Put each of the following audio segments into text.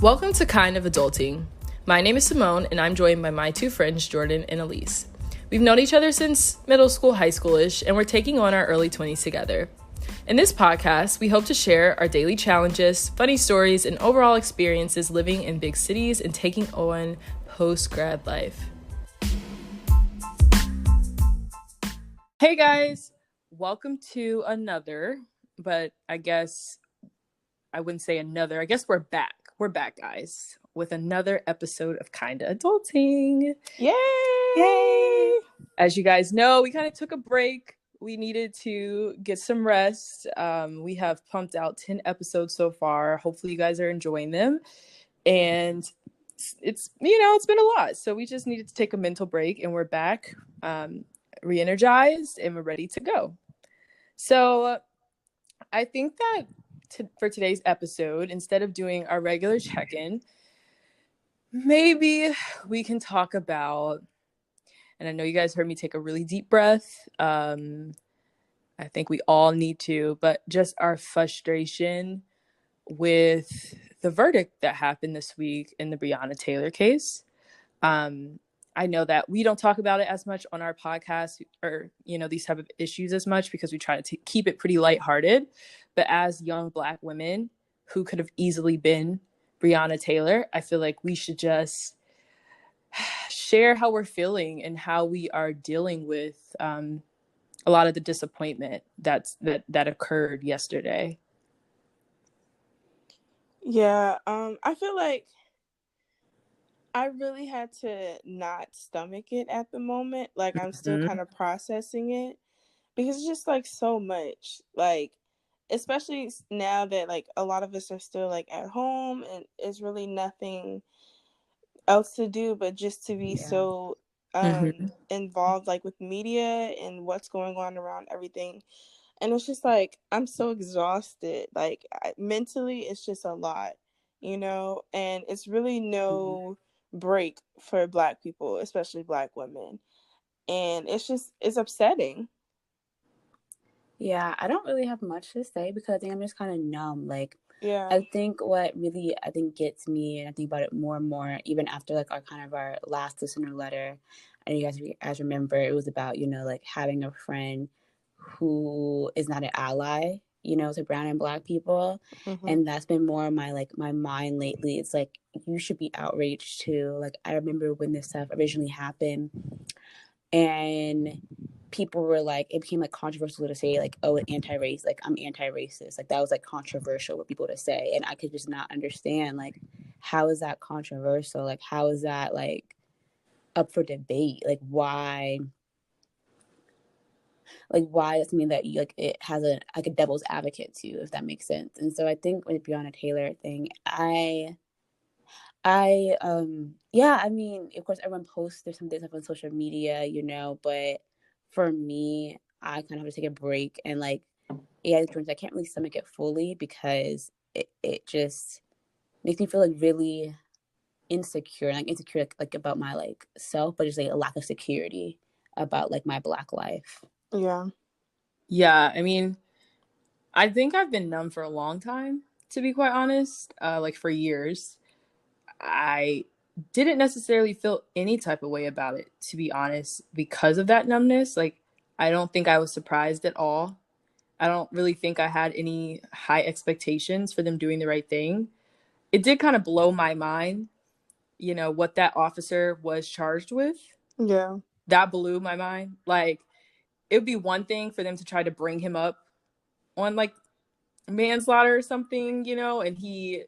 Welcome to Kind of Adulting. My name is Simone, and I'm joined by my two friends, Jordan and Elise. We've known each other since middle school, high school-ish, and we're taking on our early 20s together. In this podcast, we hope to share our daily challenges, funny stories, and overall experiences living in big cities and taking on post-grad life. Hey guys, welcome to another, but I guess I wouldn't say another. I guess we're back. We're back, guys, with another episode of Kinda Adulting. Yay! As you guys know, we kind of took a break. We needed to get some rest. We have pumped out 10 episodes so far. Hopefully you guys are enjoying them. And it's been a lot. So we just needed to take a mental break, and we're back, re-energized, and we're ready to go. So I think that for today's episode, instead of doing our regular check-in, maybe we can talk about, and I know you guys heard me take a really deep breath. I think we all need to, but just our frustration with the verdict that happened this week in the Breonna Taylor case. I know that we don't talk about it as much on our podcast or, these type of issues as much because we try to keep it pretty lighthearted. But as young Black women who could have easily been Breonna Taylor, I feel like we should just share how we're feeling and how we are dealing with a lot of the disappointment that occurred yesterday. Yeah, I feel like I really had to not stomach it at the moment. Like, I'm still kind of processing it because it's just like so much. Like, especially now that like a lot of us are still like at home and it's really nothing else to do but just to be so involved like with media and what's going on around everything. And it's just like I'm so exhausted. Like mentally it's just a lot, and it's really no break for Black people, especially Black women. And it's upsetting. Yeah, I don't really have much to say because I think I'm just kind of numb. Like, Yeah. I think what really gets me, and I think about it more and more, even after like our last listener letter. And you guys remember it was about like having a friend who is not an ally, to brown and Black people, and that's been more of my mind lately. It's like you should be outraged too. Like I remember when this stuff originally happened, and people were like, it became like controversial to say like, oh, I'm anti-racist. Like that was like controversial for people to say. And I could just not understand like, how is that controversial? Like, how is that like up for debate? Like why does it mean that you, like it has a devil's advocate to you, if that makes sense? And so I think with the Breonna Taylor thing, I mean, of course, everyone posts there's some things up on social media, but for me, I kind of have to take a break and like, I can't really stomach it fully because it just makes me feel like really insecure, like about my like self, but just like a lack of security about like my Black life. Yeah, I mean, I think I've been numb for a long time, to be quite honest, like for years. I didn't necessarily feel any type of way about it, to be honest, because of that numbness. Like, I don't think I was surprised at all. I don't really think I had any high expectations for them doing the right thing. It did kind of blow my mind, what that officer was charged with. Yeah. That blew my mind. Like, it would be one thing for them to try to bring him up on like manslaughter or something, and he,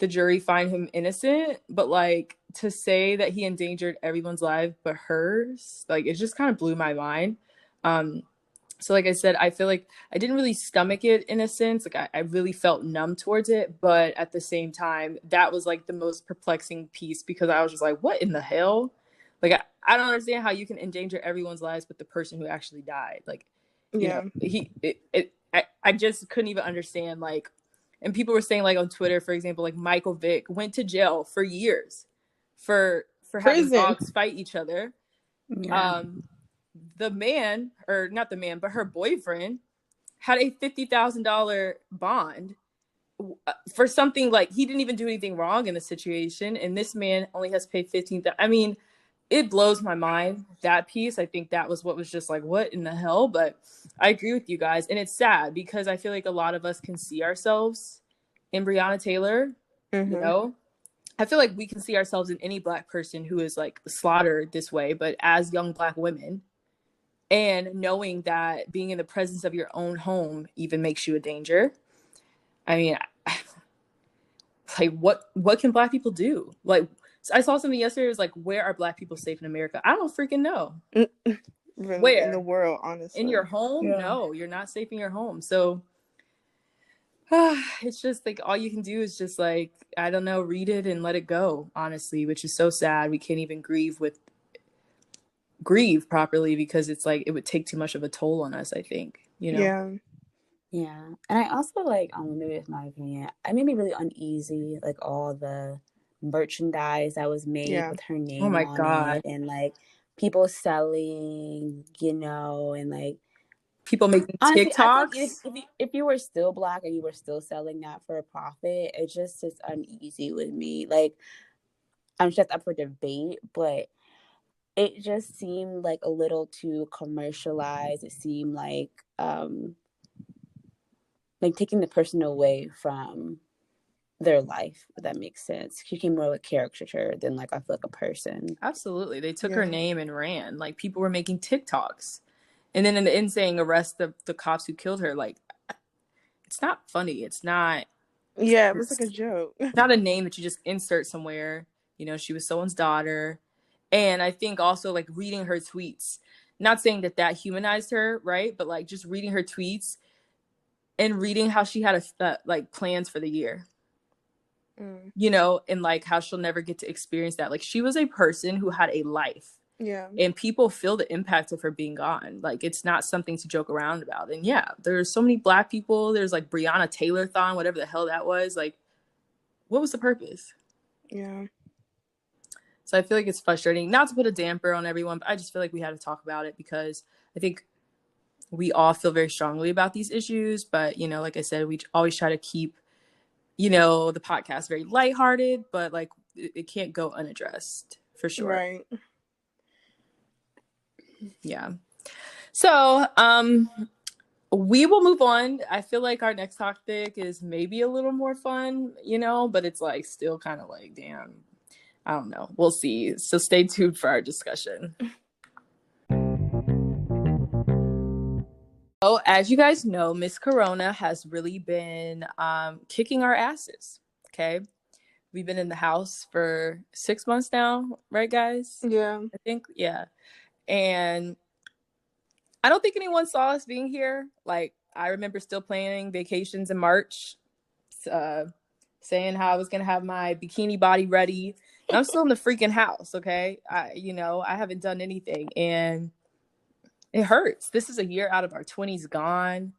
the jury find him innocent, but like to say that he endangered everyone's life but hers, like it just kind of blew my mind. So like I said, I feel like I didn't really stomach it in a sense. Like I really felt numb towards it, but at the same time, that was like the most perplexing piece because I was just like, what in the hell? Like I don't understand how you can endanger everyone's lives but the person who actually died. Like, I just couldn't even understand, like, and people were saying like on Twitter, for example, like Michael Vick went to jail for years for having dogs fight each other. Yeah. The man, or not the man, but her boyfriend had a $50,000 bond for something like he didn't even do anything wrong in the situation, and this man only has to pay 15,000. I mean, it blows my mind, that piece. I think that was what was just like, what in the hell? But I agree with you guys, and it's sad because I feel like a lot of us can see ourselves in Breonna Taylor. You Mm-hmm. know, I feel like we can see ourselves in any Black person who is like slaughtered this way, but as young Black women, and knowing that being in the presence of your own home even makes you a danger. I mean, like what can Black people do? Like, I saw something yesterday. It was like, where are Black people safe in America? I don't freaking know. Really, in the Where? world, In your honestly. home? Yeah. No, you're not safe in your home. So it's just like all you can do is just like, I don't know, read it and let it go, honestly, which is so sad. We can't even grieve properly because it's like it would take too much of a toll on us, I think, you know. Yeah. Yeah. And I also like, maybe it's my opinion, I made me really uneasy, like all the merchandise that was made Yeah. with her Oh name my on god. it, and like people selling, and like People making honestly, I feel like TikToks. if you were still Black and you were still selling that for a profit, it just is uneasy with me. Like, I'm just up for debate, but it just seemed like a little too commercialized. It seemed like taking the person away from their life, if that makes sense. She became more of a caricature than like I feel like a person. Absolutely. They took her Yeah. name and ran. Like people were making TikToks. And then in the end saying arrest the cops who killed her. Like, it's not funny. Yeah, it was like a It's joke. not a name that you just insert somewhere. You know, she was someone's daughter. And I think also like reading her tweets, not saying that humanized her, right? But like just reading her tweets and reading how she had like plans for the year, Mm. you know, and like how she'll never get to experience that. Like she was a person who had a life, Yeah. and people feel the impact of her being gone. Like it's not something to joke around about. And yeah, there's so many Black people. There's like Breonna Taylor thon, whatever the hell that was. Like, what was the purpose? Yeah. So I feel like it's frustrating, not to put a damper on everyone, but I just feel like we had to talk about it because I think we all feel very strongly about these issues. But, you know, like I said, we always try to keep, you know, the podcast very lighthearted, but like it can't go unaddressed for sure. Right. Yeah. So, we will move on. I feel like our next topic is maybe a little more fun, you know, but it's like still kind of like, damn, I don't know. We'll see. So stay tuned for our discussion. Oh, as you guys know, Miss Corona has really been kicking our asses. Okay. We've been in the house for 6 months now, right, guys? Yeah. I think, yeah. And I don't think anyone saw us being here. Like, I remember still planning vacations in March, uh, saying how I was gonna have my bikini body ready, and I'm still in the freaking house. Okay, I haven't done anything, and it hurts. This is a year out of our 20s gone,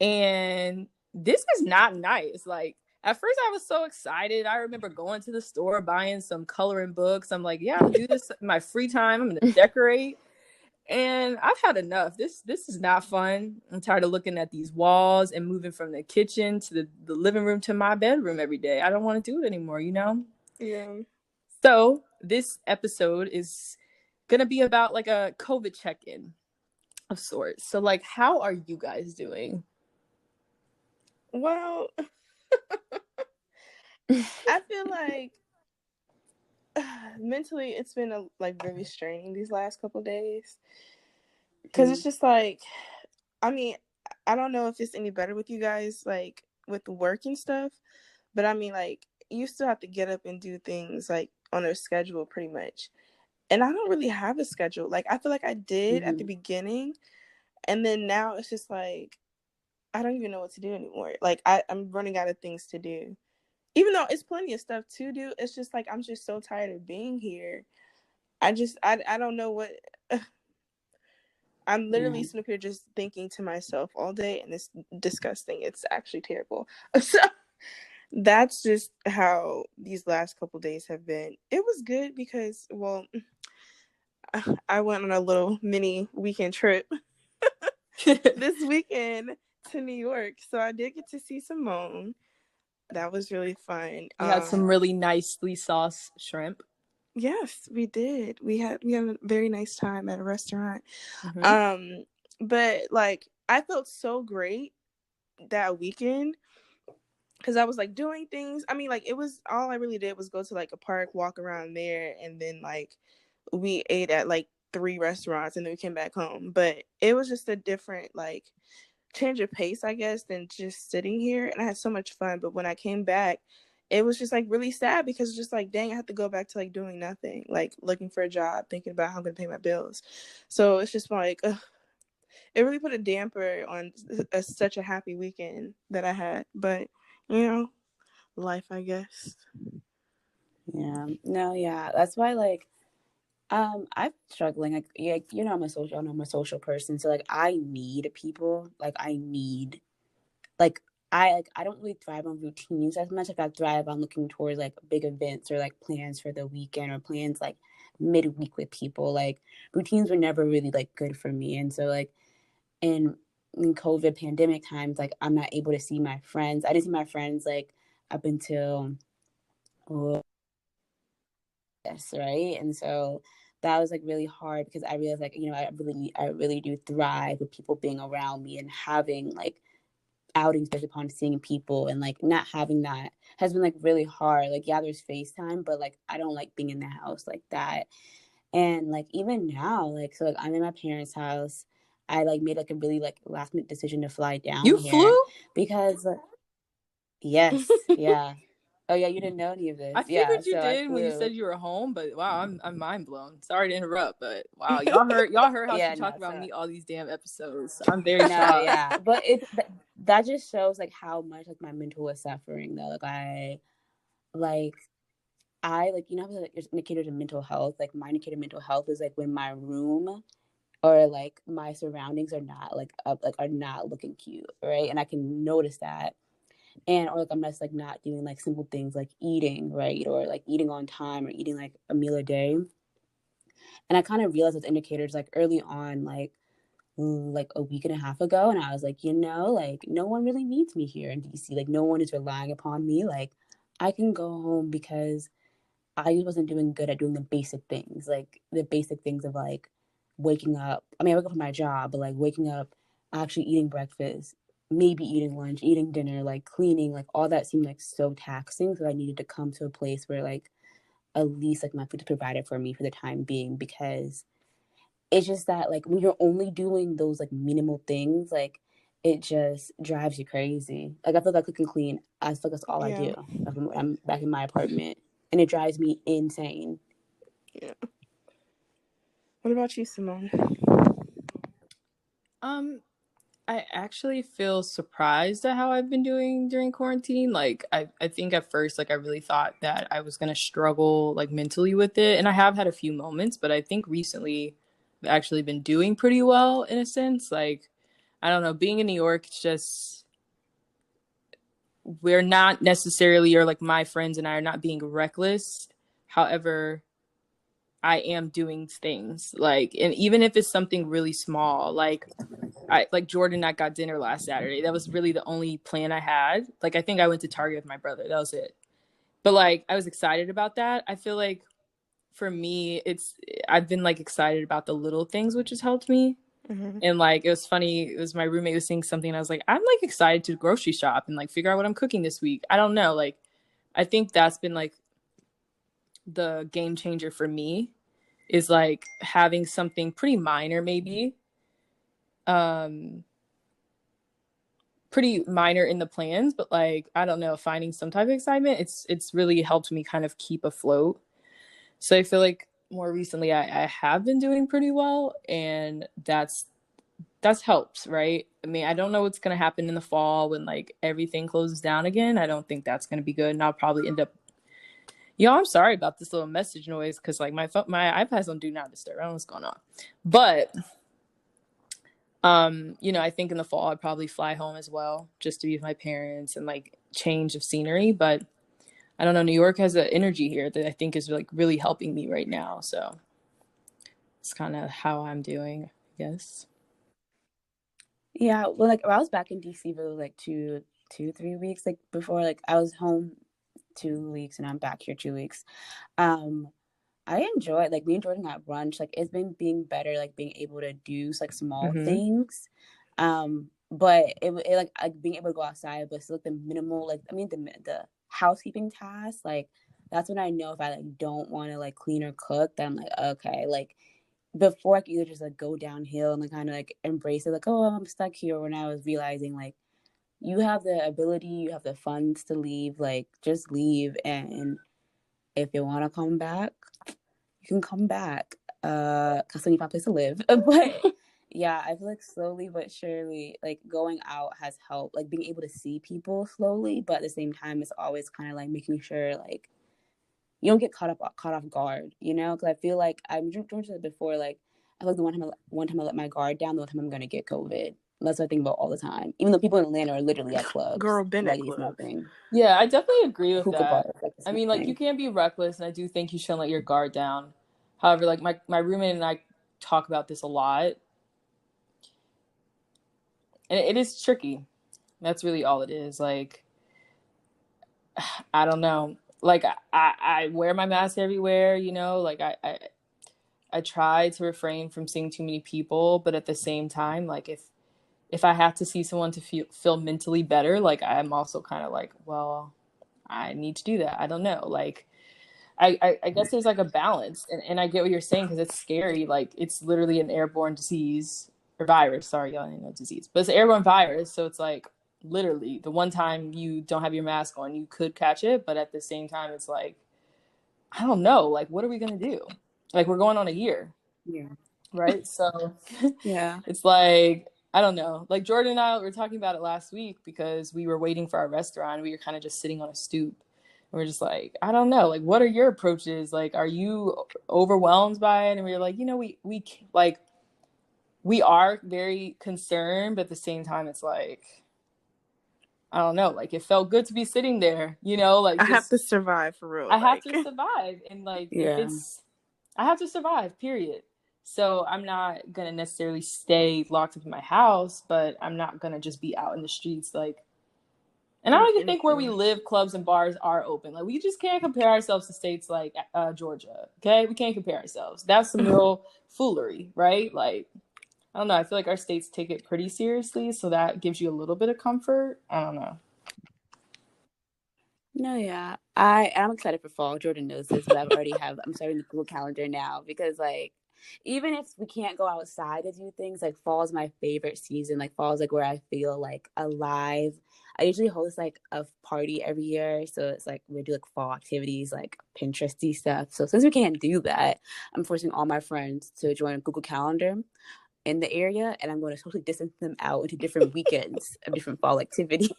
and this is not nice. Like at first, I was so excited. I remember going to the store, buying some coloring books. I'm like, yeah, I'm gonna do this in my free time. I'm gonna decorate. And I've had enough. This is not fun. I'm tired of looking at these walls and moving from the kitchen to the living room to my bedroom every day. I don't want to do it anymore, you know? Yeah. So this episode is gonna be about like a COVID check-in of sorts. So like how are you guys doing? Well, I feel like mentally it's been like very straining these last couple days because it's just like, I mean, I don't know if it's any better with you guys like with work and stuff, but I mean like you still have to get up and do things like on a schedule pretty much, and I don't really have a schedule. Like I feel like I did at the beginning, and then now it's just like I don't even know what to do anymore. Like I'm running out of things to do, even though it's plenty of stuff to do. It's just like I'm just so tired of being here. I don't know what. I'm literally Yeah. sitting up here just thinking to myself all day, and it's disgusting. It's actually terrible. So that's just how these last couple days have been. It was good because, well, I went on a little mini weekend trip this weekend to New York, so I did get to see Simone. That was really fun. We had some really nicely sauced shrimp. Yes, we did. We had a very nice time at a restaurant. Mm-hmm. Um, but like I felt so great that weekend because I was like doing things. I mean, like it was all I really did was go to like a park, walk around there, and then like we ate at like 3 restaurants and then we came back home. But it was just a different like change of pace, I guess, than just sitting here. And I had so much fun. But when I came back, it was just like really sad because it's just like, dang, I have to go back to like doing nothing, like looking for a job, thinking about how I'm gonna pay my bills. So it's just like, ugh, it really put a damper on such a happy weekend that I had. But you know, life, I guess. Yeah. No, yeah. That's why like I'm struggling. Like, yeah, I'm a social person. So like I need people. Like I don't really thrive on routines as much. Like I thrive on looking towards like big events or like plans for the weekend or plans like midweek with people. Like routines were never really like good for me. And so like in COVID pandemic times, like I'm not able to see my friends. I didn't see my friends like up until oh, this, right? And so that was like really hard because I realized like, I really do thrive with people being around me and having like outings based upon seeing people, and like not having that has been like really hard. Like, yeah, there's FaceTime, but like I don't like being in the house like that. And like even now, like so like I'm in my parents' house. I like made like a really like last minute decision to fly down You flew? here because yes, yeah. Oh yeah, you didn't know any of I this. Yeah, figured you so I did when you flew. said you were home, but wow, I'm mind blown. Sorry to interrupt, but wow, y'all heard how she Yeah, no, talked about so me all these damn episodes. I'm very no, shocked. yeah, but that just shows like how much like my mental was suffering though. Like I like how there's indicators of mental health. Like my indicator of mental health is like when my room or like my surroundings are not like up, like are not looking cute, right? And I can notice that, and or like I'm just like not doing like simple things like eating right, or like eating on time, or eating like a meal a day. And I kind of realized those indicators like early on, like a week and a half ago, and I was like, like no one really needs me here in DC. Like no one is relying upon me. Like I can go home because I wasn't doing good at doing the basic things, like the basic things of like waking up. I mean, I wake up for my job, but like waking up, actually eating breakfast, maybe eating lunch, eating dinner, like cleaning, like all that seemed like so taxing. So I needed to come to a place where like at least like my food is provided for me for the time being, because it's just that like when you're only doing those like minimal things, like it just drives you crazy. Like I feel like I cook and clean. I feel like that's all I Yeah. do. Like when I'm back in my apartment, and it drives me insane. Yeah. What about you, Simone? Um, I actually feel surprised at how I've been doing during quarantine. Like I think at first like I really thought that I was gonna struggle like mentally with it. And I have had a few moments, but I think recently I've actually been doing pretty well in a sense. Like, I don't know, being in New York, it's just we're not necessarily, or like my friends and I are not being reckless. However, I am doing things like, and even if it's something really small, like Jordan and I got dinner last Saturday. That was really the only plan I had. Like I think I went to Target with my brother. That was it. But like I was excited about that. I feel like for me, I've been like excited about the little things, which has helped me. Mm-hmm. And like it was funny, it was my roommate was saying something, and I was like, I'm like excited to grocery shop and like figure out what I'm cooking this week. I don't know. Like I think that's been like the game changer for me, is like having something pretty minor, maybe um pretty minor in the plans, but like I don't know, finding some type of excitement, it's really helped me kind of keep afloat. So I feel like more recently I have been doing pretty well, and that's helped, right? I mean, I don't know what's gonna happen in the fall when like everything closes down again. I don't think that's gonna be good, and I'll probably end up. I'm sorry about this little message noise because like my iPad's on do not disturb. I don't know what's going on, but I think in the fall I'd probably fly home as well, just to be with my parents and like change of scenery. But I don't know, New York has an energy here that I think is like really helping me right now. So it's kind of how I'm doing, I guess. Yeah, well, like I was back in DC for like 2-3 weeks, like before, like I was home 2 weeks and I'm back here 2 weeks. I enjoy like me and Jordan at brunch. Like it's been being better, like being able to do like small Mm-hmm. things. But it like being able to go outside, but still like the minimal, like I mean the housekeeping tasks, like that's when I know if I like don't want to like clean or cook, then I'm like okay, like before I could either just like go downhill and like kind of like embrace it, like oh I'm stuck here. When I was realizing like you have the ability, you have the funds to leave, like just leave, and if you want to come back you can come back because then you find a place to live. But yeah, I feel like slowly but surely like going out has helped, like being able to see people slowly, but at the same time it's always kind of like making sure like you don't get caught off guard, you know, because I feel like I'm George said before, like I feel like the one time I let my guard down, the one time I'm gonna get COVID. That's what I think about all the time, even though people in Atlanta are literally at clubs Girl, been at like it's clubs. nothing. Yeah, I definitely agree with Hookah that. bars like it's I mean, like you nothing. can't be reckless, and I do think you shouldn't let your guard down. However, like my roommate and I talk about this a lot, and it is tricky. That's really all it is. Like, I don't know. Like I wear my mask everywhere, you know. Like I try to refrain from seeing too many people, but at the same time, like if I have to see someone to feel mentally better, like I'm also kind of like, well, I need to do that. I don't know. Like I guess there's like a balance, and I get what you're saying because it's scary. Like it's literally an airborne disease or virus. Sorry, y'all didn't know disease, but it's an airborne virus. So it's like literally the one time you don't have your mask on, you could catch it. But at the same time, it's like I don't know. Like what are we gonna do? Like we're going on a year, Yeah. right? So Yeah. it's like I don't know. Like Jordan and I were talking about it last week because we were waiting for our restaurant. We were kind of just sitting on a stoop. And we're just like, I don't know. Like, what are your approaches? Like, are you overwhelmed by it? And we were like, you know, we like we are very concerned, but at the same time, it's like I don't know. Like, it felt good to be sitting there, you know, like I have just to survive for real. I have Like to survive, and like if Yeah. it's I have to survive, period. So I'm not gonna necessarily stay locked up in my house, but I'm not gonna just be out in the streets like. And I for don't even think where we instance. live, clubs and bars are open. Like we just can't compare ourselves to states like Georgia. Okay, we can't compare ourselves. That's some real foolery, right? Like I don't know. I feel like our states take it pretty seriously, so that gives you a little bit of comfort. I don't know. No, yeah. I'm excited for fall. Jordan knows this, but I'm starting the Google Calendar now because like even if we can't go outside to do things, like fall is my favorite season. Like fall is like where I feel like alive. I usually host like a party every year, so it's like we do like fall activities, like Pinteresty stuff. So since we can't do that, I'm forcing all my friends to join Google Calendar in the area, and I'm going to socially distance them out into different weekends of different fall activities.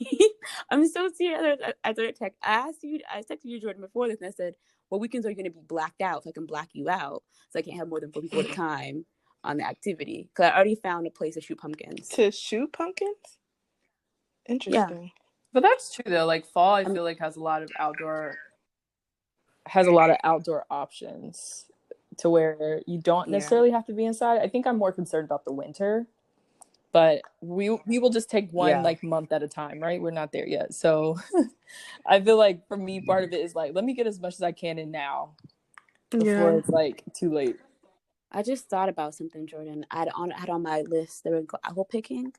I'm so serious. I texted you, Jordan, before this, and I said, "What weekends are you going to be blacked out so I can black you out so I can't have more than 4 people at a time on the activity?" Because I already found a place to shoot pumpkins. To shoot pumpkins? Yeah, Interesting. But that's true though. Like fall, I I mean, feel like has a lot of outdoor options to where you don't yeah, necessarily have to be inside. I think I'm more concerned about the winter, but we will just take one yeah. like month at a time, right? We're not there yet. So I feel like for me part of it is like let me get as much as I can in now before Yeah. it's like too late. I just thought about something, Jordan. I had on my list that would go apple picking,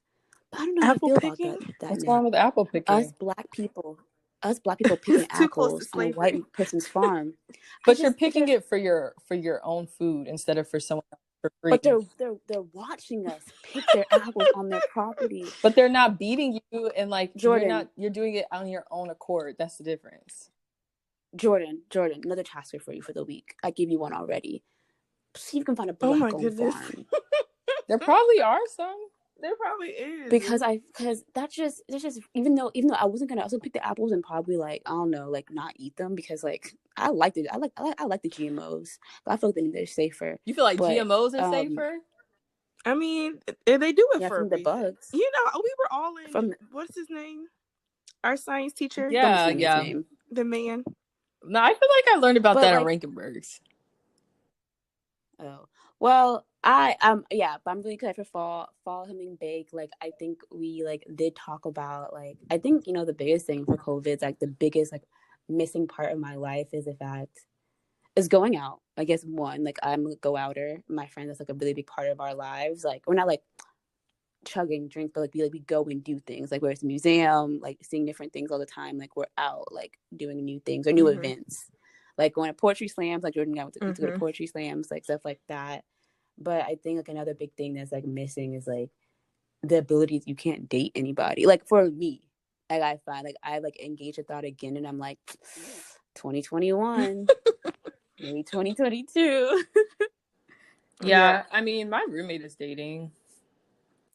but I don't know how I Apple feel about picking? that What's wrong now. with apple us picking? black people us black people picking It's too close to apples on a white slavery. person's farm. I But you're just picking it for your own food instead of for someone else for free. but they're watching us pick their apples on their property. But they're not beating you and like Jordan, you're doing it on your own accord. That's the difference. Jordan, another task for you for the week. I give you one already. See if you can find a Oh my black owned goodness. farm. There probably are some. There probably is. Because that's just even though I wasn't gonna also pick the apples and probably like I don't know like not eat them because like I like the GMOs. I feel like they're safer. You feel like But GMOs are safer? I mean, they do it yeah, for a from the reason. bugs. You know, we were all in, From what's his name? Our science teacher, don't Yeah, say his yeah. name. the man. No, I feel like I learned about But that on like Rankenbergs. oh well But I'm really excited for fall something big. Like I think we like did talk about like I think the biggest thing for COVID is like the biggest like missing part of my life is the fact is going out. I guess one, like I'm a go outer. My friend, that's like a really big part of our lives. Like we're not like chugging drinks, but like we go and do things. Like we're at the museum, like seeing different things all the time. Like we're out, like doing new things or new events. Like going to poetry slams, like Jordan got to go to poetry slams, like stuff like that. But I think like another big thing that's like missing is like the ability you can't date anybody. Like for me, like I find like I like engage a thought again, and I'm like 2021, maybe 2022. Yeah, I mean, my roommate is dating.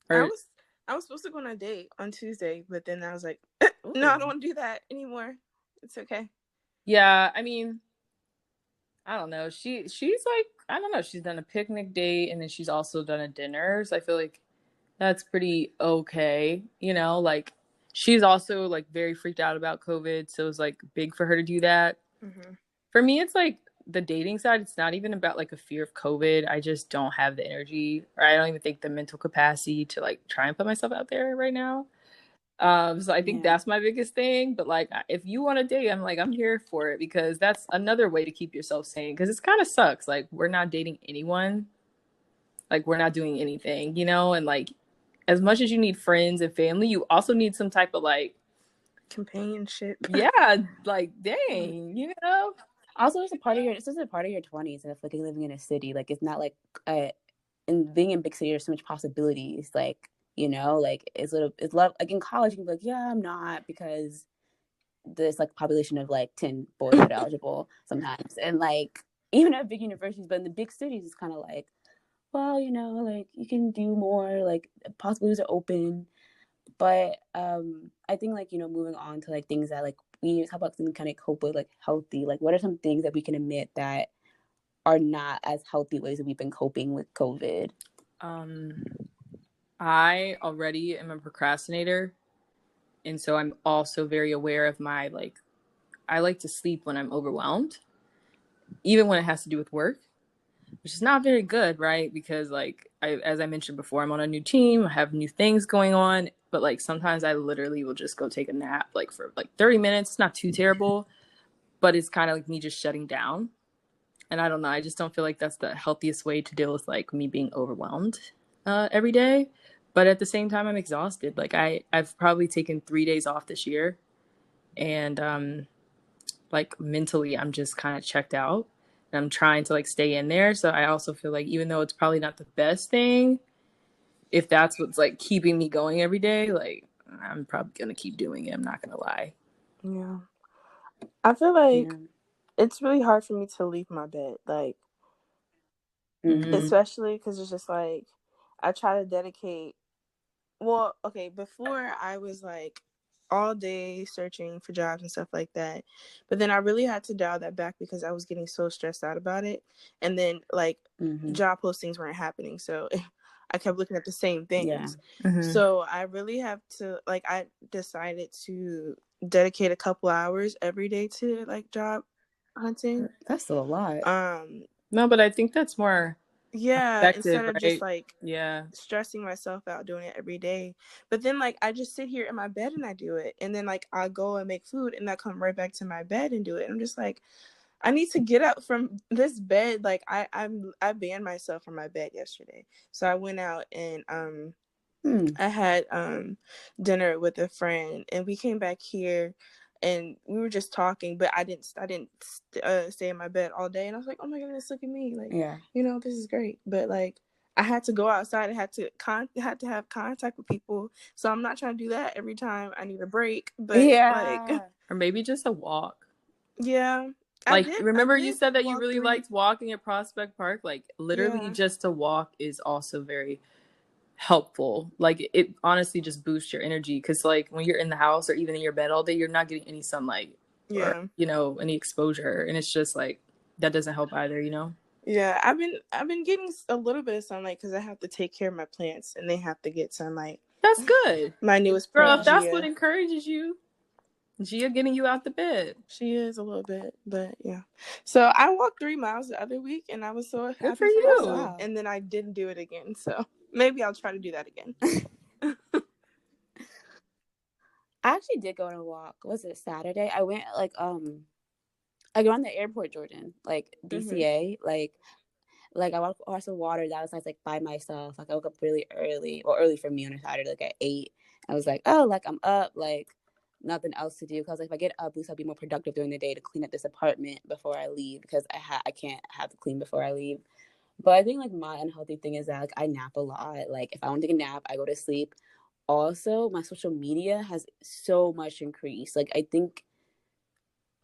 I Or was supposed to go on a date on Tuesday, but then I was like, no, I don't want to do that anymore. It's okay. yeah, I mean, I don't know. She's like, I don't know. She's done a picnic date and then she's also done a dinner. So I feel like that's pretty okay. Like she's also like very freaked out about COVID. So it was like big for her to do that. For me, it's like the dating side, it's not even about like a fear of COVID. I just don't have the energy, or I don't even think the mental capacity to like try and put myself out there right now. So I think that's my biggest thing. But like, if you want to date, I'm like, I'm here for it because that's another way to keep yourself sane. Because it's kind of sucks. Like, we're not dating anyone. Like, we're not doing anything, And like, as much as you need friends and family, you also need some type of like companionship. Yeah, like dang. Also, it's just a part of your 20s, and it's like living in a city. Like it's not like and being in big city, there's so much possibilities. Like like it's a lot. Like in college, you can be like, yeah, I'm not because there's like a population of like 10 boys that are eligible sometimes, and like even at big universities, but in the big cities, it's kind of like, well, like you can do more. Like possibilities are open. But I think like moving on to like things that like we talk about things kind of cope with like healthy. Like what are some things that we can admit that are not as healthy ways that we've been coping with COVID? I already am a procrastinator, and so I'm also very aware of my like. I like to sleep when I'm overwhelmed, even when it has to do with work, which is not very good, right? Because like as I mentioned before, I'm on a new team, I have new things going on, but like sometimes I literally will just go take a nap like for like 30 minutes. It's not too terrible, but it's kind of like me just shutting down. And I don't know, I just don't feel like that's the healthiest way to deal with like me being overwhelmed every day. But at the same time, I'm exhausted. Like I've probably taken 3 days off this year, and like mentally I'm just kind of checked out, and I'm trying to like stay in there. So I also feel like even though it's probably not the best thing, if that's what's like keeping me going every day, like I'm probably gonna keep doing it. I'm not gonna lie. Yeah, I feel like it's really hard for me to leave my bed, like especially because it's just like I try to dedicate. Well, okay, before I was like all day searching for jobs and stuff like that. But then I really had to dial that back because I was getting so stressed out about it. And then like job postings weren't happening. So I kept looking at the same things. So I really have to like I decided to dedicate a couple hours every day to like job hunting. That's still a lot. No, but I think that's more effective, instead of just right? like stressing myself out doing it every day. But then like I just sit here in my bed and I do it, and then like I go and make food and I come right back to my bed and do it. I'm just like, I need to get up from this bed. Like I banned myself from my bed yesterday, so I went out and I had dinner with a friend, and we came back here and we were just talking, but I didn't stay in my bed all day. And I was like, oh my goodness, look at me, like this is great. But like I had to go outside. I had to have contact with people, so I'm not trying to do that every time I need a break. But like, or maybe just a walk. Yeah. Like, remember you said that you really liked walking at Prospect Park? Like, literally just to walk is also very helpful. Like, it honestly just boosts your energy. Because, like, when you're in the house or even in your bed all day, you're not getting any sunlight or, any exposure. And it's just, like, that doesn't help either, Yeah, I've been getting a little bit of sunlight because I have to take care of my plants and they have to get sunlight. That's good. My newest Girl, plant, if that's what encourages you, Gia getting you out the bed. She is a little bit, but yeah. So I walked 3 miles the other week, and I was so Good for happy for you. myself. Wow. And then I didn't do it again. So maybe I'll try to do that again. I actually did go on a walk. Was it Saturday? I went like I go on the airport, Jordan, like DCA, like I walked across the water. That was like by myself. Like I woke up really early, or early for me on a Saturday, like at 8. I was like, oh, like I'm up, like nothing else to do. Because like if I get up, at least I'll be more productive during the day to clean up this apartment before I leave. Because I can't have to clean before I leave. But I think like my unhealthy thing is that like I nap a lot. Like if I want to take a nap, I go to sleep. Also, my social media has so much increased. Like I think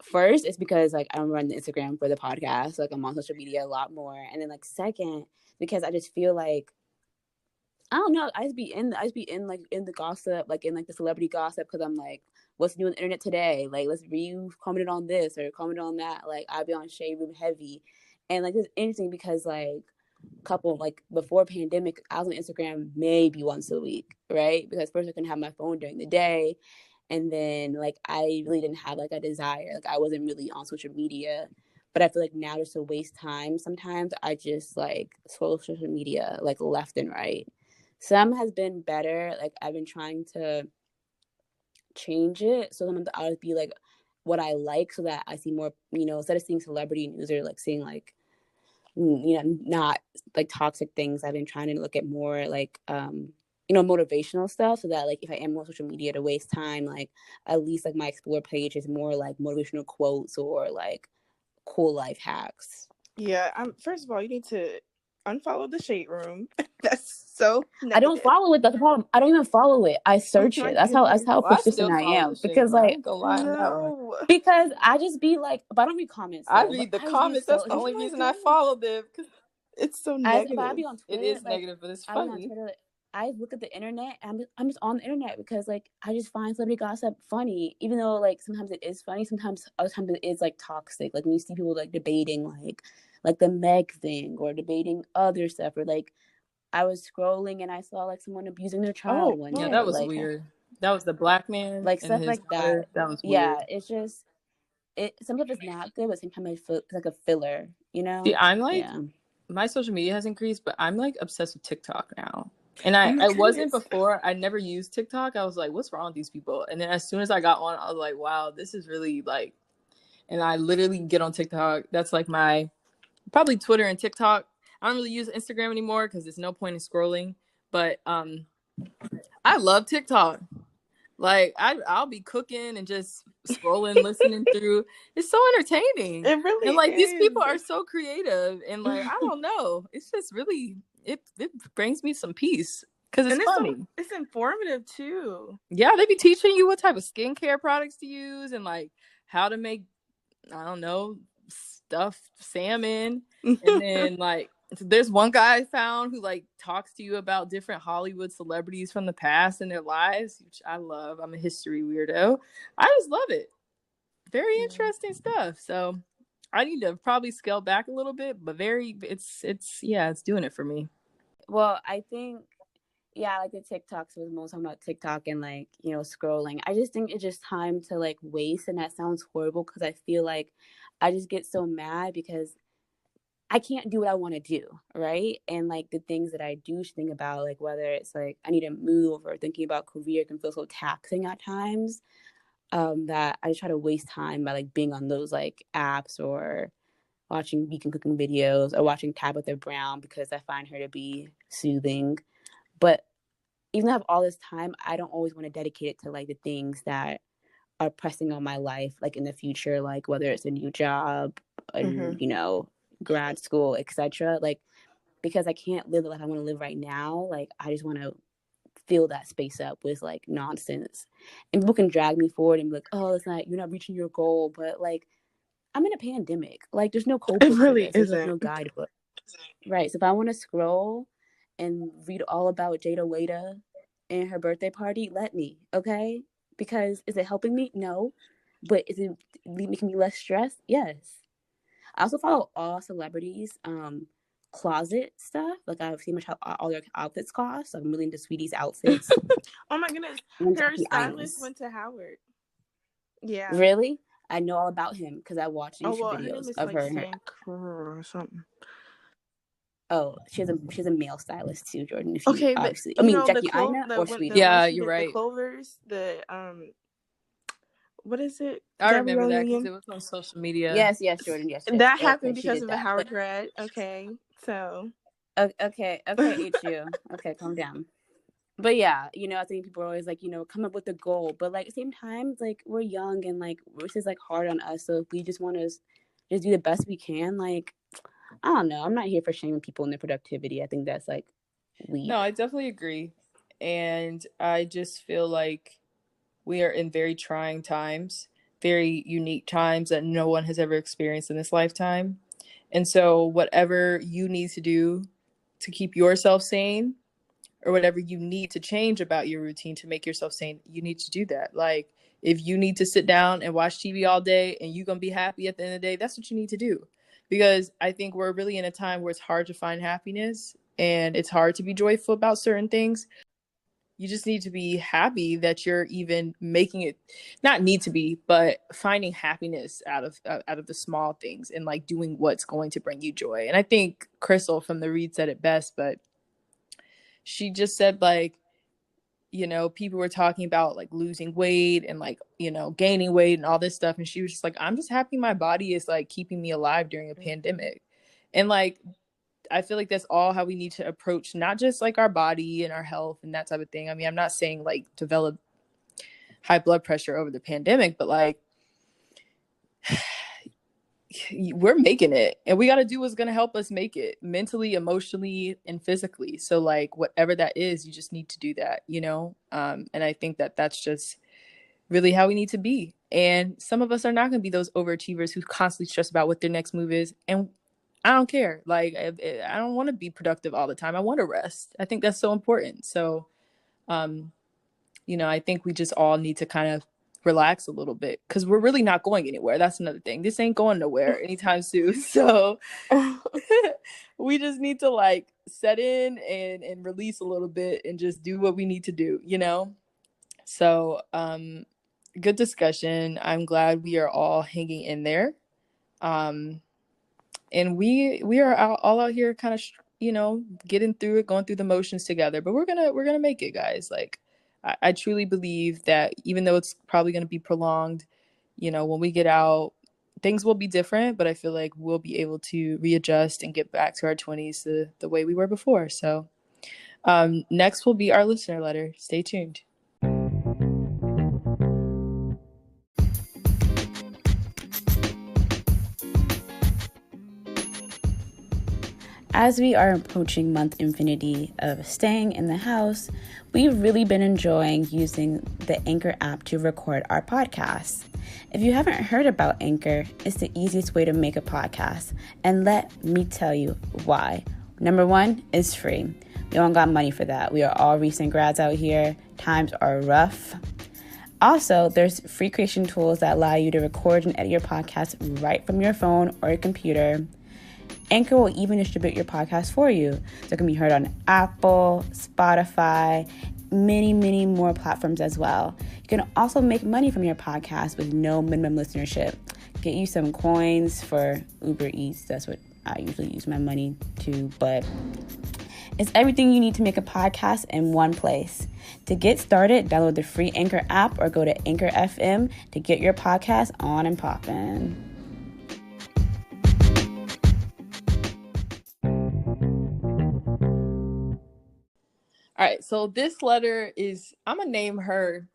first it's because like I'm running Instagram for the podcast. Like I'm on social media a lot more. And then like second, because I just feel like I don't know. I just be in like in the gossip, like in like the celebrity gossip, because I'm like, what's new on the internet today? Like, let's you commented on this or comment on that. Like, I'll be on Shade Room heavy, and like it's interesting because like couple like before pandemic, I was on Instagram maybe once a week, right? Because first I couldn't have my phone during the day, and then like I really didn't have like a desire. Like I wasn't really on social media. But I feel like now just to waste time, sometimes I just like scroll social media like left and right. Some has been better. Like I've been trying to change it. So sometimes I'll be like what I like so that I see more, instead of seeing celebrity news or like seeing like, not like toxic things. I've been trying to look at more like, motivational stuff so that like if I am on social media to waste time, like at least like my explore page is more like motivational quotes or like cool life hacks. Yeah. First of all, you need to unfollow the Shade Room. That's so I don't negative. follow it. That's the problem. I don't even follow it. I Oh search my it. That's goodness. how Well, I persistent still I follow the am. shade Because room. I like ain't gonna lie on that one. No. because I just be like, but I don't read comments I though. But read the I just be comments. That's so the it's only like reason I followed them. Because It's so but I negative. be on it Twitter, is like negative, but it's I be on funny. Twitter. Like, I look at the internet. And I'm just on the internet because like I just find celebrity gossip funny, even though like sometimes it is funny. Sometimes other times it is like toxic. Like when you see people like debating like the Meg thing or debating other stuff or like I was scrolling and I saw like someone abusing their child Oh, one Yeah, day, that was weird. That was the black man like and stuff his like that. daughter. That was Yeah, weird. it's just some stuff is not good, but at the same time I feel it's like a filler, See, I'm like, Yeah. my social media has increased, but I'm like obsessed with TikTok now. And oh my I wasn't goodness. before. I never used TikTok. I was like, what's wrong with these people? And then as soon as I got on, I was like, wow, this is really like, and I literally get on TikTok. That's like my, probably Twitter and TikTok. I don't really use Instagram anymore because there's no point in scrolling. But I love TikTok. Like I'll be cooking and just scrolling, listening through. It's so entertaining. It really And like these is. people are so creative and like I don't know. It's just really it brings me some peace because it's And funny. it's informative too. Yeah, they be teaching you what type of skincare products to use and like how to make, I don't know, stuffed salmon. And then like there's one guy I found who like talks to you about different Hollywood celebrities from the past and their lives, which I love. I'm a history weirdo. I just love it. Very interesting stuff. So I need to probably scale back a little bit, but it's yeah, it's doing it for me. Well, I think like the TikToks was most talking about TikTok and like, scrolling. I just think it's just time to like waste and that sounds horrible because I feel like I just get so mad because I can't do what I want to do, right? And like the things that I do think about, like whether it's like I need to move or thinking about career can feel so taxing at times, that I just try to waste time by like being on those like apps or watching vegan cooking videos or watching Tabitha Brown because I find her to be soothing. But even though I have all this time, I don't always want to dedicate it to like the things that are pressing on my life, like in the future, like whether it's a new job, Mm-hmm. grad school, etc. Like because I can't live the life I want to live right now. Like I just want to fill that space up with like nonsense, and people can drag me forward and be like, "Oh, it's not you're not reaching your goal," but like I'm in a pandemic. Like there's no code It book for really this. There's like isn't. no guidebook. Right. So if I want to scroll and read all about Jada Wada and her birthday party, let me, okay? Because is it helping me? No. But is it making me less stressed? Yes. I also follow all celebrities, closet stuff. Like I've seen much how all their outfits cost. So I'm really into Sweetie's outfits. Oh my goodness. And Her Jackie stylist Imus. went to Howard. Yeah. Really? I know all about him because I watched Oh YouTube well, her name videos is of like her and her. Stan or something. Oh, she has a male stylist too, Jordan. If you Okay, but obviously, I you mean know Jackie Aina or the Sweetie. one Yeah, she you're did the right. Clovers, what is it? I remember Gabrielle that because it Union. was on social media. Yes, Jordan. Yes. That Okay, happened she because did of a that. But Howard grad. Okay, so okay, HU. Okay, calm down. But yeah, I think people are always like, come up with a goal. But like at the same time, like we're young and like this is like hard on us. So if we just want to just do the best we can, like I don't know. I'm not here for shaming people in their productivity. I think that's like No, weak. I definitely agree. And I just feel like we are in very trying times, very unique times that no one has ever experienced in this lifetime. And so, whatever you need to do to keep yourself sane, or whatever you need to change about your routine to make yourself sane, you need to do that. Like, if you need to sit down and watch TV all day and you're going to be happy at the end of the day, that's what you need to do. Because I think we're really in a time where it's hard to find happiness and it's hard to be joyful about certain things. You just need to be happy that you're even making it, not need to be, but finding happiness out of the small things and like doing what's going to bring you joy. And I think Crystal from the Read said it best, but she just said like, people were talking about like losing weight and like, gaining weight and all this stuff. And she was just like, I'm just happy my body is like keeping me alive during a pandemic. And like, I feel like that's all how we need to approach not just like our body and our health and that type of thing. I mean, I'm not saying like develop high blood pressure over the pandemic, but like we're making it and we got to do what's going to help us make it mentally, emotionally, and physically. So like whatever that is, you just need to do that. And I think that that's just really how we need to be. And some of us are not going to be those overachievers who constantly stress about what their next move is. And I don't care. Like, I don't want to be productive all the time. I want to rest. I think that's so important. So, um, I think we just all need to kind of relax a little bit because we're really not going anywhere. That's another thing. This ain't going nowhere anytime soon. So we just need to like set in and release a little bit and just do what we need to do. So, good discussion. I'm glad we are all hanging in there. Um, and we are all out here kind of getting through it, going through the motions together. But we're gonna make it, guys. Like I truly believe that even though it's probably gonna be prolonged, when we get out, things will be different. But I feel like we'll be able to readjust and get back to our 20s the way we were before. So next will be our listener letter. Stay tuned. As we are approaching month infinity of staying in the house, we've really been enjoying using the Anchor app to record our podcasts. If you haven't heard about Anchor, it's the easiest way to make a podcast. And let me tell you why. Number one, it's free. We don't got money for that. We are all recent grads out here. Times are rough. Also, there's free creation tools that allow you to record and edit your podcast right from your phone or your computer. Anchor will even distribute your podcast for you. So it can be heard on Apple, Spotify, many more platforms as well. You can also make money from your podcast with no minimum listenership. Get you some coins for Uber Eats. That's what I usually use my money to, but it's everything you need to make a podcast in one place. To get started, download the free Anchor app or go to Anchor FM to get your podcast on and poppin'. All right, so this letter is, I'm gonna name her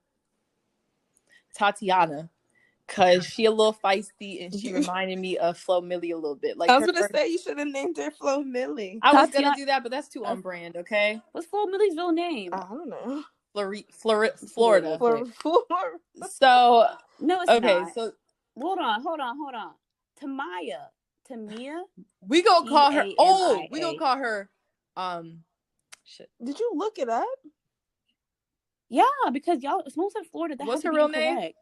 Tatiana because she a little feisty and she reminded me of Flo Millie a little bit. Like I was gonna say you should have named her Flo Millie. I was gonna Tatiana, do that, but that's too on brand. Okay, what's Flo Millie's real name? I don't know. Florida. So No, it's okay, not. so Hold on. Tamia. we gonna call her. Oh, Tamia. we gonna call her. Shit. Did you look it up? Yeah, because y'all, most of Florida, that What's has to her be real name? correct.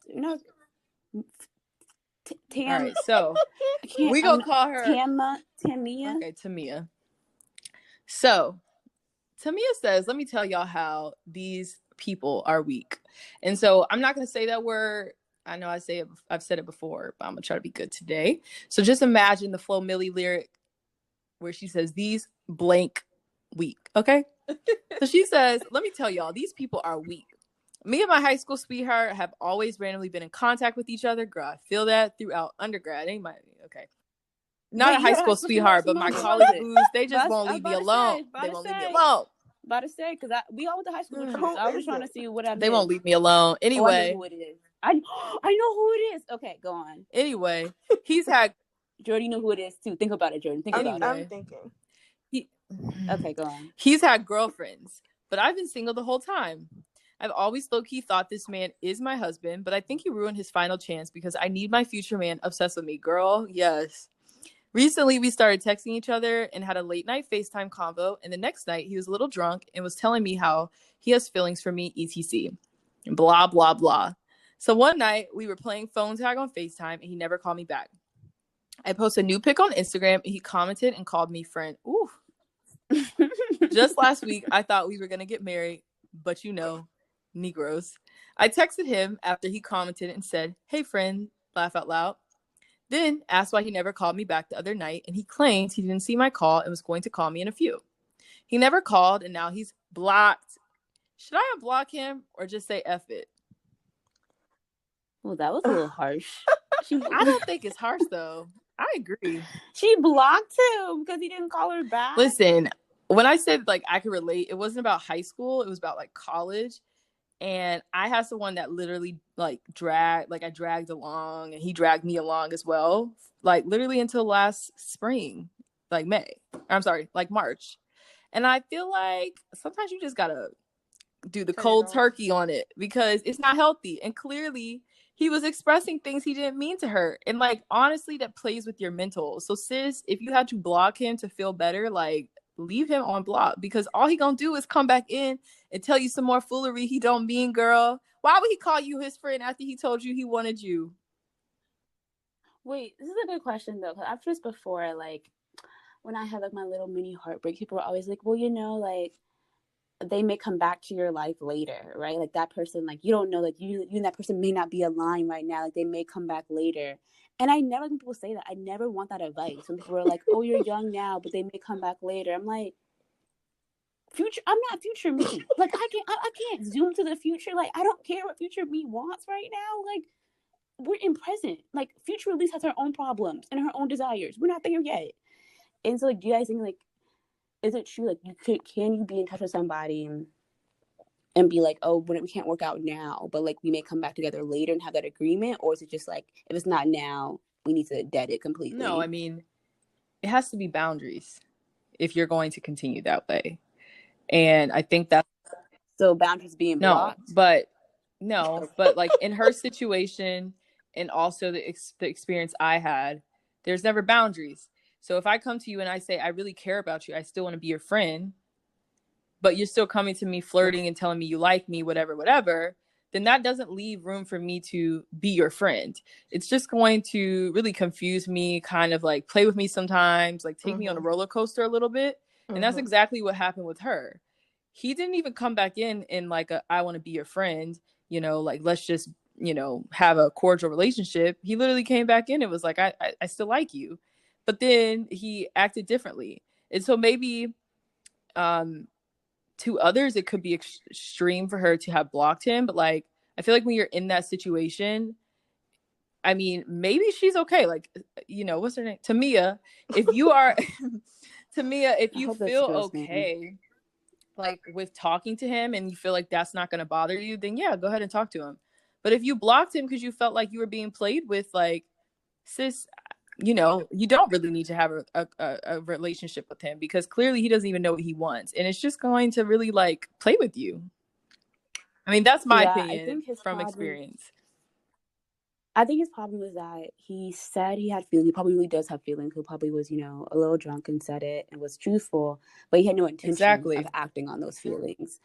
All right, so we gonna call her Tamia. Okay, Tamia. So Tamia says, let me tell y'all how these people are weak. And so I'm not going to say that we're I know I've said it before, but I'm gonna try to be good today. So just imagine the Flo Milli lyric where she says, "These blank weak." Okay, so she says, "Let me tell y'all, these people are weak. Me and my high school sweetheart have always randomly been in contact with each other. Girl, I feel that throughout undergrad. Ain't my okay." Not Wait, a high you had a high school school sweetheart, sweetheart, but my Simone? Who was college it? booze, they just But won't I was leave me about to alone. say, They won't leave me alone. because we all went to high school with you, Who so I was is just trying to it? see what I They won't missed. leave me alone. Oh, I know Anyway, who it is. I know who it is. Okay, go on. anyway, he's had Jordan, you know who it is too. Think about it, Jordan. Think about it. I'm anyway, thinking. he Okay, go on. he's had girlfriends, but I've been single the whole time. I've always low-key thought this man is my husband, but I think he ruined his final chance because I need my future man obsessed with me. Girl, yes. Recently, we started texting each other and had a late night FaceTime convo. And the next night, he was a little drunk and was telling me how he has feelings for me, etc. Blah, blah, blah. So one night, we were playing phone tag on FaceTime and he never called me back. I posted a new pic on Instagram and he commented and called me friend. Ooh. Just last week, I thought we were going to get married, but you know, Negroes. I texted him after he commented and said, "Hey, friend," laugh out loud. Then asked why he never called me back the other night, and he claimed he didn't see my call and was going to call me in a few. He never called, and now he's blocked. Should I unblock him or just say F it? Well, that was a little harsh. I don't think it's harsh, though. I agree. She blocked him because he didn't call her back. Listen, when I said, like, I could relate, it wasn't about high school. It was about, like, college. And I had someone that literally, like, I dragged along, and he dragged me along as well. Like, literally until last spring, like May. I'm sorry, like March. And I feel like sometimes you just gotta do the cold turkey on it because it's not healthy. And clearly, he was expressing things he didn't mean to her. And like, honestly, that plays with your mental. So, sis, if you had to block him to feel better, like, leave him on block because all he gonna do is come back in and tell you some more foolery he don't mean, girl. Why would he call you his friend after he told you he wanted you? Wait, this is a good question though. Cause I've just before, like, when I had like my little mini heartbreak, people were always like, well, like they may come back to your life later, right? Like that person, like you don't know, like you and that person may not be aligned right now. Like they may come back later. And I never, when people say that, I never want that advice. When people are like, oh, you're young now, but they may come back later. I'm like, I'm not future me. Like I can't zoom to the future. Like I don't care what future me wants right now. Like we're in present. Like future Elise has her own problems and her own desires. We're not there yet. And so like, do you guys think like, is it true? Like can you be in touch with somebody and be like, oh, we can't work out now, but like we may come back together later and have that agreement? Or is it just like, if it's not now, we need to dead it completely? No, I mean, it has to be boundaries if you're going to continue that way. And I think that's so boundaries being blocked. But like in her situation and also the experience I had, there's never boundaries. So if I come to you and I say I really care about you, I still want to be your friend, but you're still coming to me flirting and telling me you like me, whatever, then that doesn't leave room for me to be your friend. It's just going to really confuse me, kind of like play with me sometimes, like take me on a roller coaster a little bit. And that's exactly what happened with her. He didn't even come back in like I want to be your friend, like let's just, have a cordial relationship. He literally came back in and was like, I still like you. But then he acted differently. And so maybe to others it could be extreme for her to have blocked him, but like I feel like when you're in that situation, I mean, maybe she's okay. Like, what's her name? Tamia. If you are Tamia, if you feel okay like with talking to him and you feel like that's not going to bother you, then yeah, go ahead and talk to him. But if you blocked him because you felt like you were being played with, like, sis, you don't really need to have a relationship with him because clearly he doesn't even know what he wants. And it's just going to really like play with you. I mean, that's my opinion from experience. I think his problem is that he said he had feelings. He probably really does have feelings. He probably was, a little drunk and said it and was truthful, but he had no intention of acting on those feelings.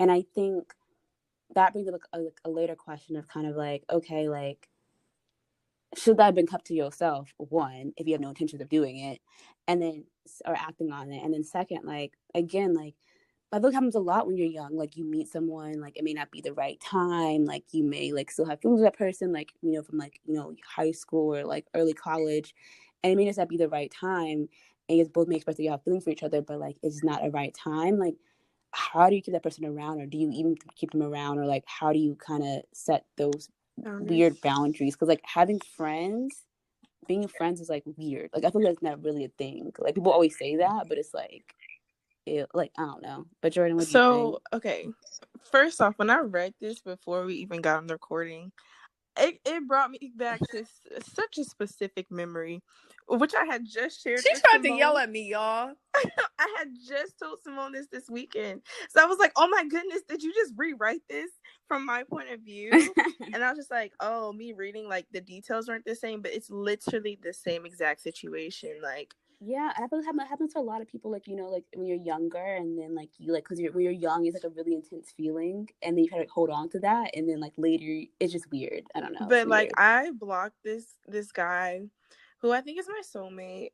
And I think that brings up a later question of kind of like, okay, like, should that have been kept to yourself, one, if you have no intentions of doing it, and then, or acting on it, and then second, like, again, like, I think it happens a lot when you're young. Like you meet someone, like it may not be the right time. Like you may like still have feelings with that person, like from like high school or like early college, and it may just not be the right time. And you both may express that you have feelings for each other, but like it's not a right time. Like how do you keep that person around, or do you even keep them around, or like how do you kind of set those weird boundaries? Because like being friends is like weird. Like I feel like that's not really a thing. Like people always say that, but it's like like I don't know. But Jordan, what do you think? So, okay. First off, when I read this before we even got on the recording, it brought me back to such a specific memory, which I had just shared She with tried to Simone. yell at me, y'all. I had just told Simone this weekend. So I was like, oh my goodness, did you just rewrite this from my point of view? And I was just like, oh, me reading, like the details aren't the same, but it's literally the same exact situation. Like, yeah, I feel like it happens to a lot of people, like, like when you're younger and then like you like, because when you're young, it's like a really intense feeling and then you try to hold on to that. And then like later, it's just weird. I don't know. but like I blocked this guy who I think is my soulmate.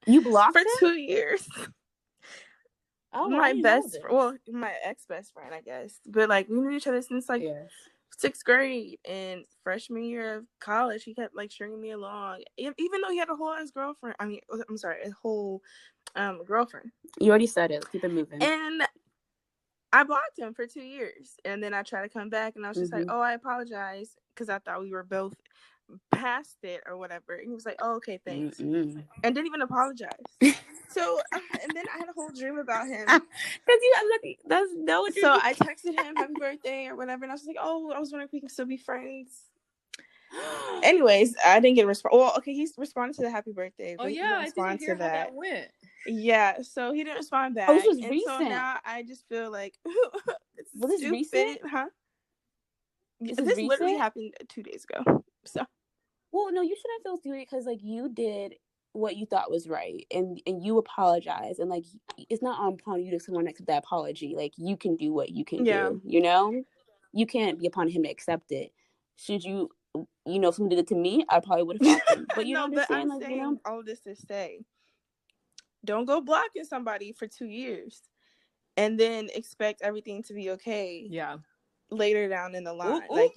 You blocked for him? 2 years. Oh, my ex best friend, I guess. But like we knew each other since like sixth grade, and freshman year of college, he kept like stringing me along, even though he had a whole ass girlfriend. I mean, I'm sorry, a whole girlfriend. You already said it. Keep it moving. And I blocked him for 2 years, and then I tried to come back, and I was just like, "Oh, I apologize," because I thought we were both past it or whatever. And he was like, "Oh, okay, thanks," and didn't even apologize. So, and then I had a whole dream about him. So I texted him happy birthday or whatever, and I was like, "Oh, I was wondering if we can still be friends." Anyways, I didn't get a response. Well, okay, he responded to the happy birthday. But he didn't respond to that. How that went. Yeah, so he didn't respond back. Oh, this was recent. So now I just feel like it's this stupid, recent? huh? This literally happened 2 days ago. So, well, no, you shouldn't feel stupid because like you did what you thought was right, and you apologize, and like it's not upon you to someone accept that apology. Like you can do what you can do. You can't be upon him to accept it. Should you? If someone did it to me, I probably would have fought them. But you don't understand, but I'm saying all this to say, don't go blocking somebody for 2 years and then expect everything to be okay. Yeah. Later down in the line. Ooh. Like,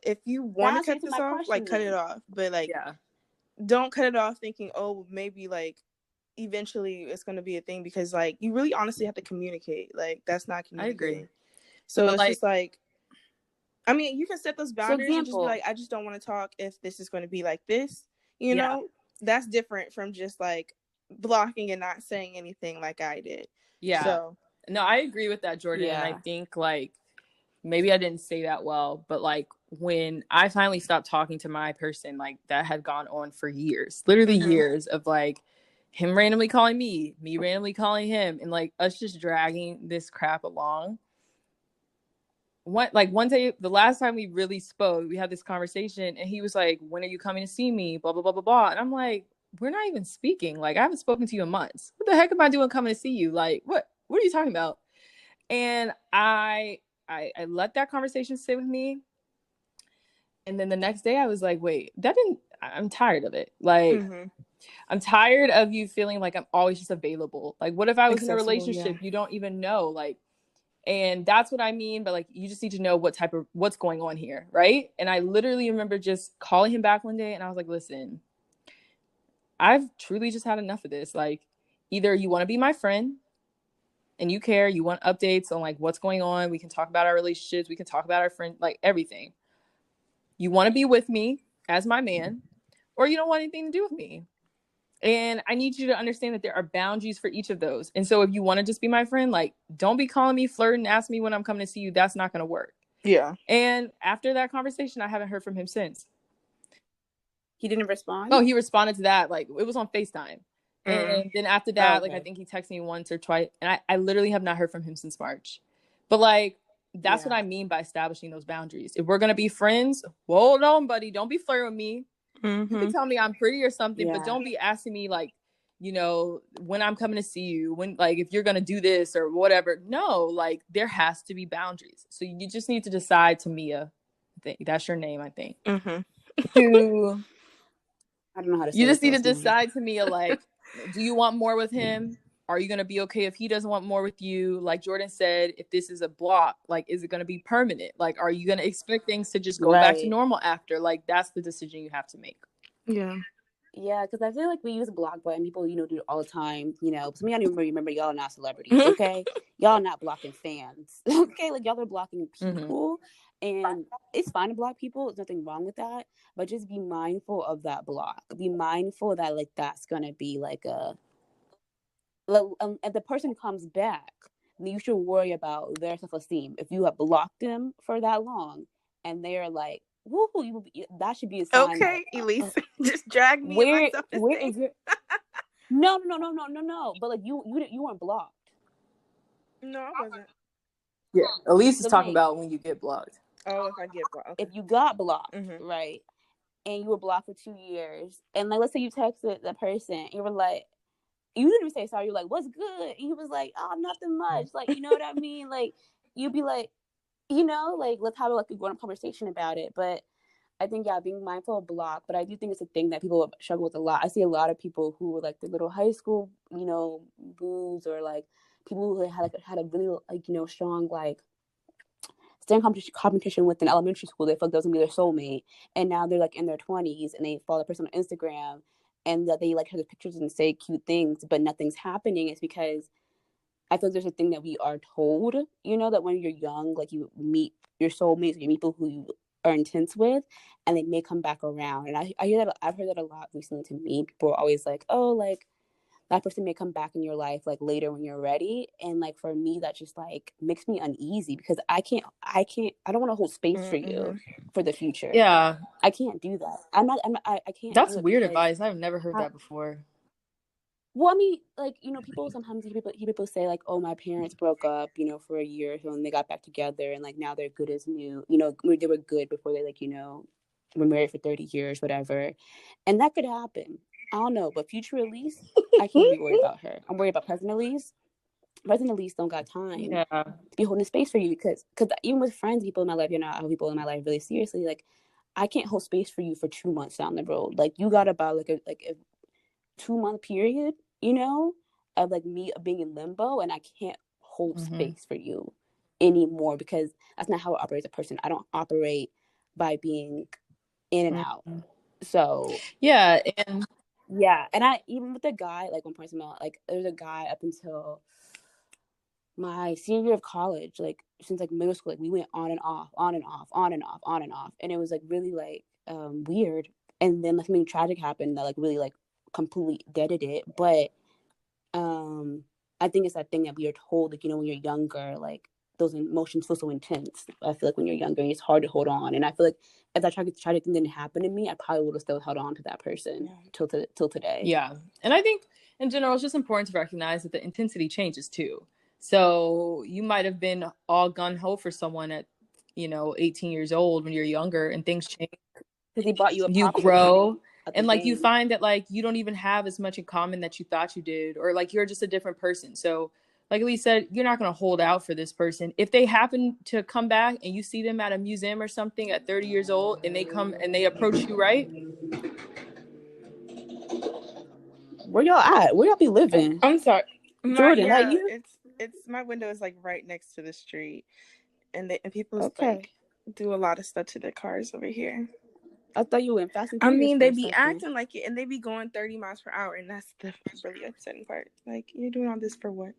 if you want to cut this off, like cut it off. But like, don't cut it off thinking, oh, maybe like eventually it's going to be a thing, because like you really honestly have to communicate. Like that's not communicating. I agree. So but it's like, just like, I mean, you can set those boundaries and just be like, I just don't want to talk if this is going to be like this. That's different from just like blocking and not saying anything like I did. Yeah. So no, I agree with that, Jordan. Yeah. And I think like maybe I didn't say that well, but like when I finally stopped talking to my person, like that had gone on for years, literally years of like him randomly calling me randomly calling him, and like us just dragging this crap along. One day, the last time we really spoke, we had this conversation and he was like, when are you coming to see me? Blah, blah, blah, blah, blah. And I'm like, we're not even speaking. Like, I haven't spoken to you in months. What the heck am I doing coming to see you? Like, what are you talking about? And I let that conversation sit with me. And then the next day I was like, wait, I'm tired of it. Like, I'm tired of you feeling like I'm always just available. Like, what if I was in a relationship? You don't even know, like, and that's what I mean. But like, you just need to know what's going on here. Right. And I literally remember just calling him back one day and I was like, listen, I've truly just had enough of this. Like, either you want to be my friend and you care, you want updates on like what's going on. We can talk about our relationships. We can talk about our friend, like everything. You want to be with me as my man, or you don't want anything to do with me. And I need you to understand that there are boundaries for each of those. And so if you want to just be my friend, like, don't be calling me, flirting, ask me when I'm coming to see you. That's not going to work. Yeah. And after that conversation, I haven't heard from him since. He didn't respond? Oh, he responded to that. Like, it was on FaceTime. And then after that, like, I think he texted me once or twice. And I literally have not heard from him since March. But like, that's what I mean by establishing those boundaries. If we're going to be friends, hold on, buddy. Don't be flirting with me. You can tell me I'm pretty or something, but don't be asking me like, when I'm coming to see you, when, like, if you're going to do this or whatever. No, like, there has to be boundaries. So you just need to decide, Tamia, I think that's your name, I think. I don't know how to say you just need to decide, Tamia, like, do you want more with him? are you going to be okay if he doesn't want more with you? Like Jordan said, if this is a block, like, is it going to be permanent? Like, are you going to expect things to just go back to Right. normal after? Like, that's the decision you have to make. Yeah. Yeah, because I feel like we use block button. People, do it all the time. So me, I don't even remember y'all are not celebrities, okay? Y'all are not blocking fans, okay? Like, y'all are blocking people, and it's fine to block people. There's nothing wrong with that, but just be mindful of that block. Be mindful that, like, that's gonna be like if the person comes back, you should worry about their self-esteem. If you have blocked them for that long, and they're like, woohoo, that should be a sign that Okay, Elise, just drag me and my where self-esteem. is your no. But like you weren't blocked. No, I wasn't. Yeah, Elise is The talking thing, Mm-hmm. about when you get blocked. Oh, if I get blocked. Okay. if you got blocked, Mm-hmm. right, and you were blocked for 2 years, and like let's say you texted that person, and you were like, you didn't even say sorry. You're like, "What's good?" And he was like, "Oh, nothing much." Like, you know what I mean? Like, you'd be like, like let's have like a grown up conversation about it. But I think being mindful of block. But I do think it's a thing that people struggle with a lot. I see a lot of people who were like the little high school, boos, or like people who had a really like strong like stand competition with an elementary school. They felt that was gonna be their soulmate, and now they're like in their 20s and they follow the person on Instagram, and that they like have the pictures and say cute things, but nothing's happening. It's because I feel like there's a thing that we are told, that when you're young, like you meet your soulmates, you meet people who you are intense with, and they may come back around. And I hear that I've heard that a lot recently to me. People are always like, oh, like that person may come back in your life like later when you're ready. And like for me, that just like makes me uneasy because I don't want to hold space for Mm-hmm. you for the future. Yeah, I can't do that. I can't that's do it weird because advice. I've never heard that before. well, I mean, like, people sometimes hear people say like, "Oh, my parents broke up, for a year, or so, and they got back together, and like now they're good as new. They were good before they like, were married for 30 years, whatever." And that could happen. I don't know, but future Elise, I can't be worried about her. I'm worried about present Elise. Present Elise don't got time Yeah. to be holding space for you because even with friends, people in my life, I hold people in my life really seriously. Like, I can't hold space for you for 2 months down the road. Like, you got about like a 2 month period, of like me being in limbo, and I can't hold Mm-hmm. space for you anymore because that's not how I operate as a person. I don't operate by being in and out. Mm-hmm. So Yeah, and yeah, and I even with the guy, like one point, like there's a guy up until my senior year of college, like since like middle school, like we went on and off, on and off, on and off, on and off, and it was like really like weird. And then like something tragic happened that like really like completely deaded it. But I think it's that thing that we are told, like, when you're younger, like those emotions feel so intense. I feel like when you're younger, it's hard to hold on. And I feel like if that tragic thing didn't happen to me, I probably would have still held on to that person Yeah. till today. yeah. And I think in general, it's just important to recognize that the intensity changes too. So you might have been all gun ho for someone at, 18 years old when you're younger, and things change. Because he bought you a You popsicle grow, at the and like you game. find that like you don't even have as much in common that you thought you did, or like you're just a different person. So like Elise said, you're not going to hold out for this person. If they happen to come back and you see them at a museum or something at 30 years old, and they come and they approach you, right? Where y'all at? Where y'all be living? I'm sorry. Jordan, that you? It's my window is like right next to the street, and people Okay. like do a lot of stuff to their cars over here. I thought you were in Fast and I Furious mean, for they a be second. acting like it, and they be going 30 miles per hour, and that's the really upsetting part. Like, you're doing all this for what?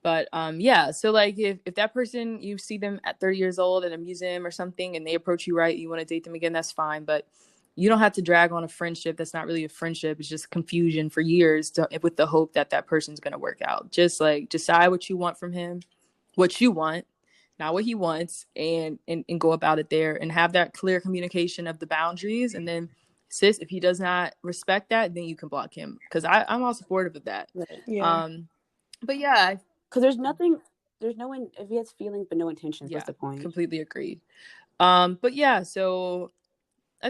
But yeah, so like if that person, you see them at 30 years old at a museum or something, and they approach you, right, you want to date them again, that's fine. But you don't have to drag on a friendship that's not really a friendship. It's just confusion for years with the hope that that person's going to work out. Just like decide what you want from him, what you want, not what he wants, and go about it there, and have that clear communication of the boundaries. And then, sis, if he does not respect that, then you can block him, because I'm all supportive of that. Right. Yeah. But yeah, Because there's no one, if he has feelings but no intentions, what's yeah, the point? completely agreed. But yeah, so I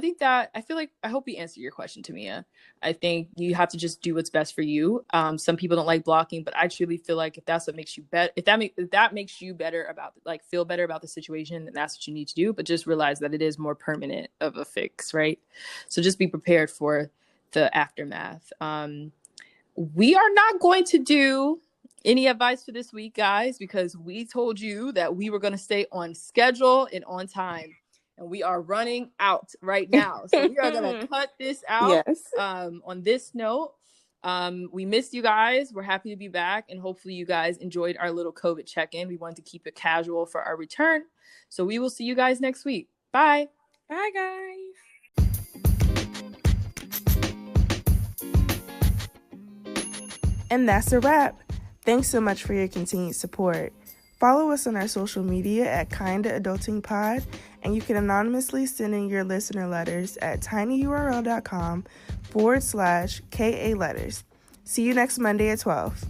hope we answered your question, Tamia. I think you have to just do what's best for you. Some people don't like blocking, but I truly feel like if that's what makes you better, if that makes you better about, like, feel better about the situation, then that's what you need to do. But just realize that it is more permanent of a fix, right? So just be prepared for the aftermath. we are not going to do any advice for this week, guys, because we told you that we were going to stay on schedule and on time. And we are running out right now. So we are going to cut this out. Yes. On this note, we missed you guys. We're happy to be back. And hopefully you guys enjoyed our little COVID check-in. We wanted to keep it casual for our return. So we will see you guys next week. Bye. Bye, guys. And that's a wrap. Thanks so much for your continued support. Follow us on our social media at Kinda Adulting Pod, and you can anonymously send in your listener letters at tinyurl.com/KA letters. See you next Monday at 12.